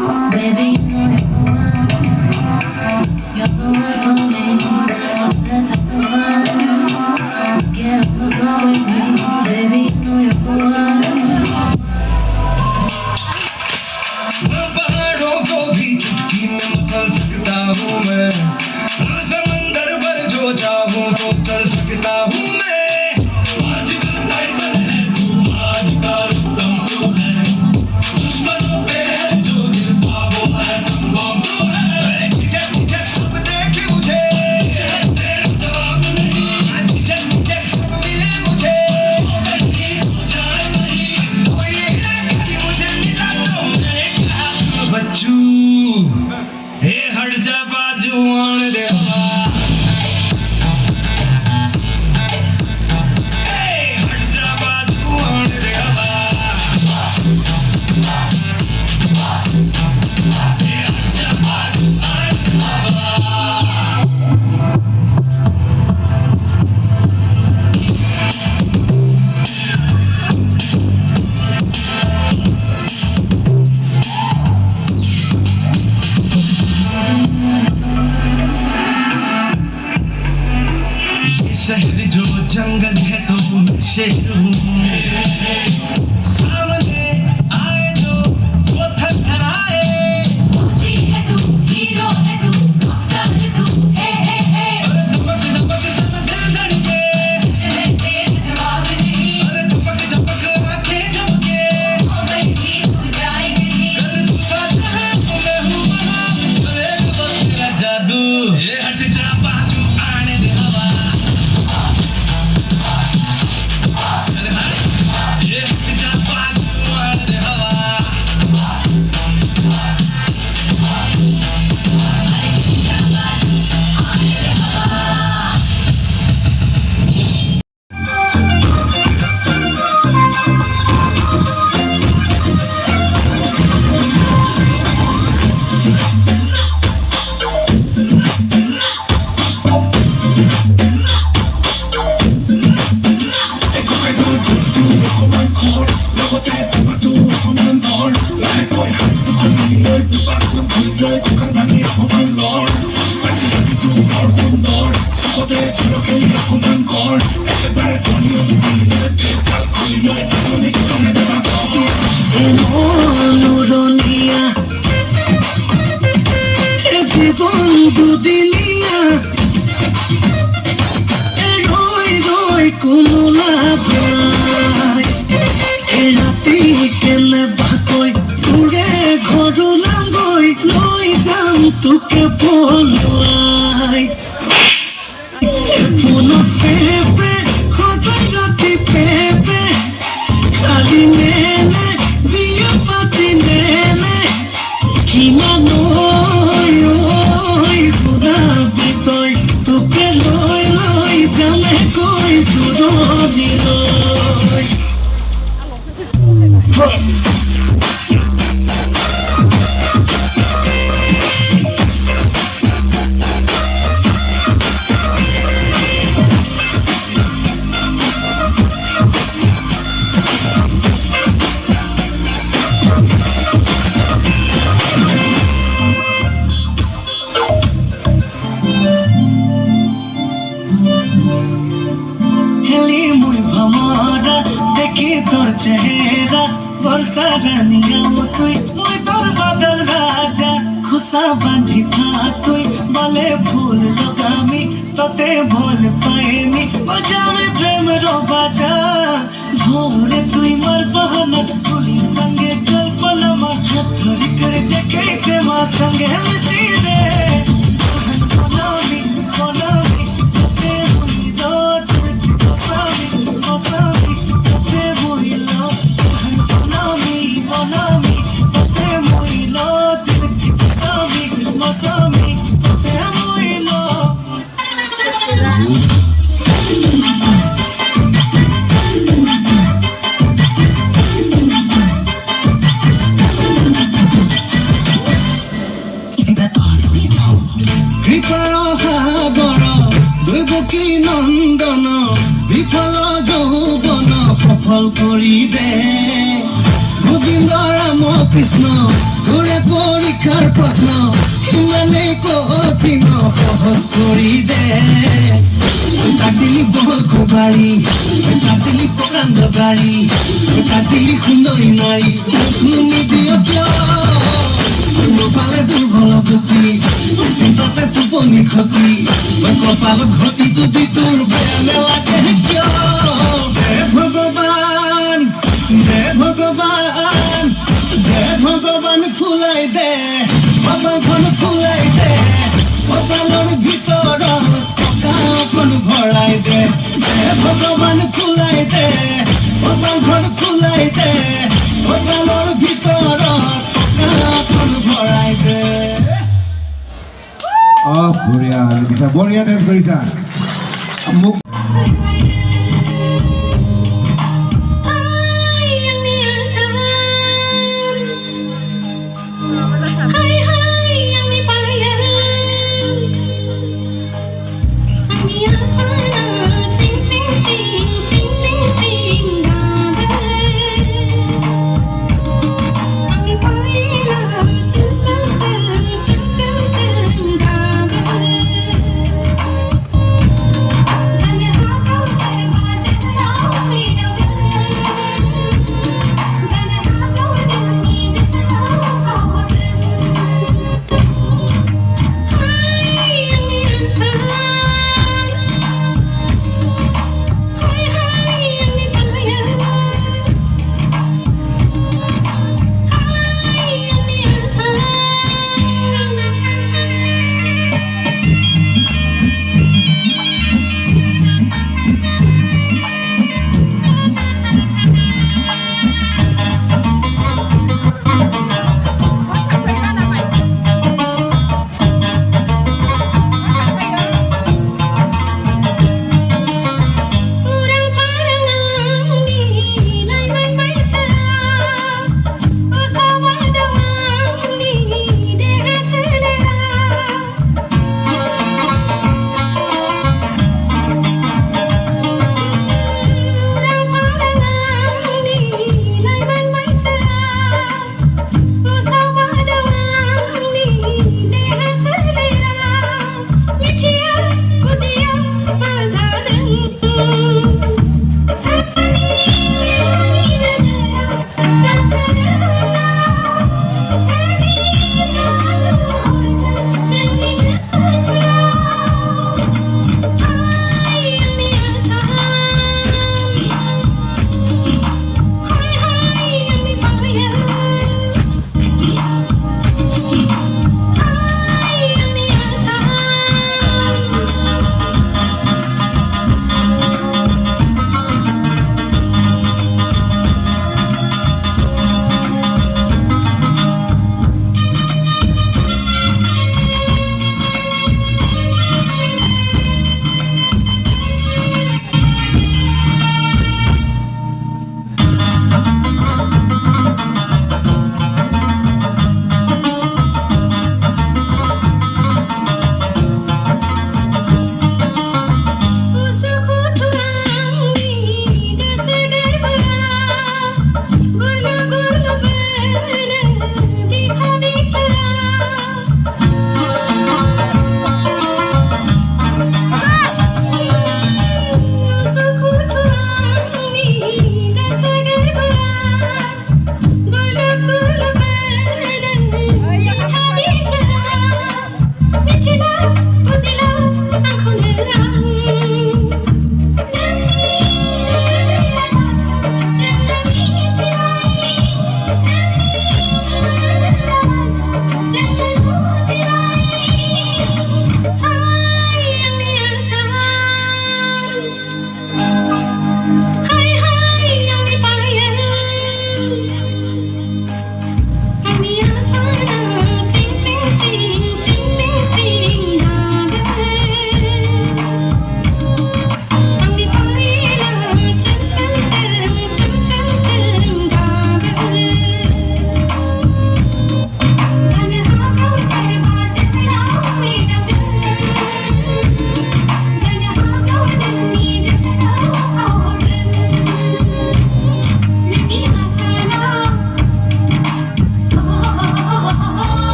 Baby, you know you're the one for me. Let's have some fun. Get on the floor with me. Baby, you know you're the one. मैं पहाड़ों को भी चुटकी में muscle सकता हूँ मैं समंदर पर जो चाहूँ तो चल सकता हूँ मैं आज का फैसल है तू आज का रुस्तम तू है दुश्मनों पे है जो गिरता वो है बम तू है चिकन चिकन सब देखे मुझे जवाब नहीं चिकन चिकन सब मिले मुझे तो ये है कि मुझे मिला तो बच्चू हे हट जा बाजू आने दे हट जा बाजू आने दे हट जा बाजू आने ये शहर जो जंगल है तो मैं शेर हूँ सामने आए जो वो थरथराए ऊंची है तू, हीरो है तू, रॉकस्टार है तू, हे हे हे। अरे धमक धमक सन दिल धड़के चले तेज जवाब नहीं, अरे झपक झपक आंखें झपके हो गई भी तू जाएगी। कल तू का जहां मैं हूँ वहाँ चलेगा बस तेरा जादू ये हट जा बाजू आने दे हवा चल हट ये हट जा बाजू आने दे हवा নুরনিয়া এ জীবন দুদিনিয়া এ রই রই কোনো লাভ নাই এ রাতি কেনে বাকৈ তোৰে ঘৰলাম গৈ লৈ যাম তোকে বনোৱাই ফোনত পেপে সদায় ৰাতি পেপে খালি নেনে বিয়া পাতি নেনে কিমান সুধাবি তই তোকে লৈ লৈ যামে কৈ দূৰণিলৈ হেলি মুই ভমরা দেখি তোর চেহারা বর্ষা রানিয়াও তুই মুই তোর বাদল রাজা খুশা বাঁধি থা তুই বলে ভুল লগামি তোতে ভুল পাইনি বজামে প্রেম রো বাজা ভোরে তুই মোর বহনা তুলি সঙ্গে চল পলমা হাত ধরি করে দেখাইতে মা সঙ্গে মিশি রে বলমি তোতে হইল মৌসমি তোতে হইল বলমি তোতে হইল মৌসমি তোতে হইল কৃপার সাগর দৈৱকী নন্দন বিফল যৌৱন সফল কৰি দে গোবিন্দ রাম কৃষ্ণ তোৰে পৰীক্ষাৰ প্ৰশ্ন ইমানেই কঠিন সহজ কৰি দে কাটিলি বহল খুবাৰী কাটিলি প্ৰকাণ্ড গাড়ী কাটিলি সুন্দৰী নাৰী মোক নিদিয় কিয় মোৰফালে দুৰ্বল গতি চিন্তাতে টোপনি ক্ষতি মই কপালত ঘটিটো দি তোৰ বেয়া নেলাগে কিয় হে ভগৱান হে ভগৱান হে ভগৱান ফুলাই দে কপালখন ফুলাই দে কপালৰ ভিতৰত টকা অকণ ভৰাই দে হে ভগৱান ফুলাই দে কপালখন ফুলাই দে কপালৰ ভিতৰত বঢ়িয়া লিখিছা বঢ়িয়া ডেন্স কৰিছা মোক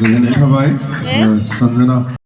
goodness, how are you? Sanjana.